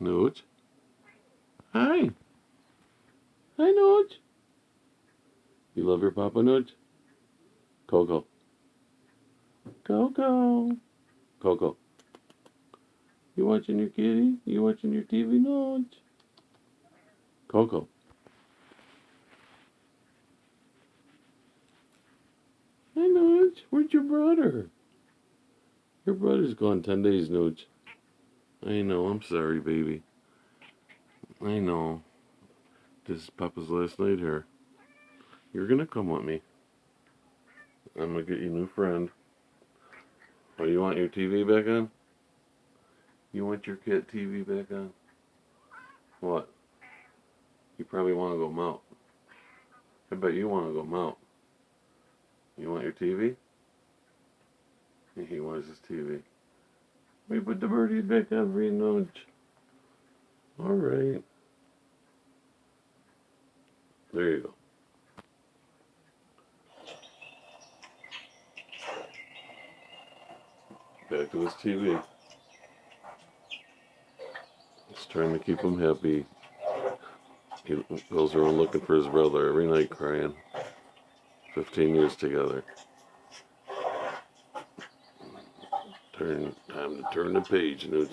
Nooch. Hi. Hi, Nooch. You love your papa, Nooch? Coco. Coco. Coco. You watching your kitty? You watching your TV, Nooch? Coco. Hi, Nooch. Where's your brother? Your brother's gone 10 days, Nooch. I know. I'm sorry, baby. I know. This is Papa's last night here. You're gonna come with me. I'm gonna get you a new friend. Oh, you want your TV back on? You want your cat TV back on? What? You probably want to go mount. I bet you want to go mount. You want your TV? He wants his TV. We put the birdies back on for you, Nooch. Alright. There you go. Back to his TV. He's trying to keep him happy. He goes around looking for his brother every night crying. 15 years together. Time to turn the page, Nooch.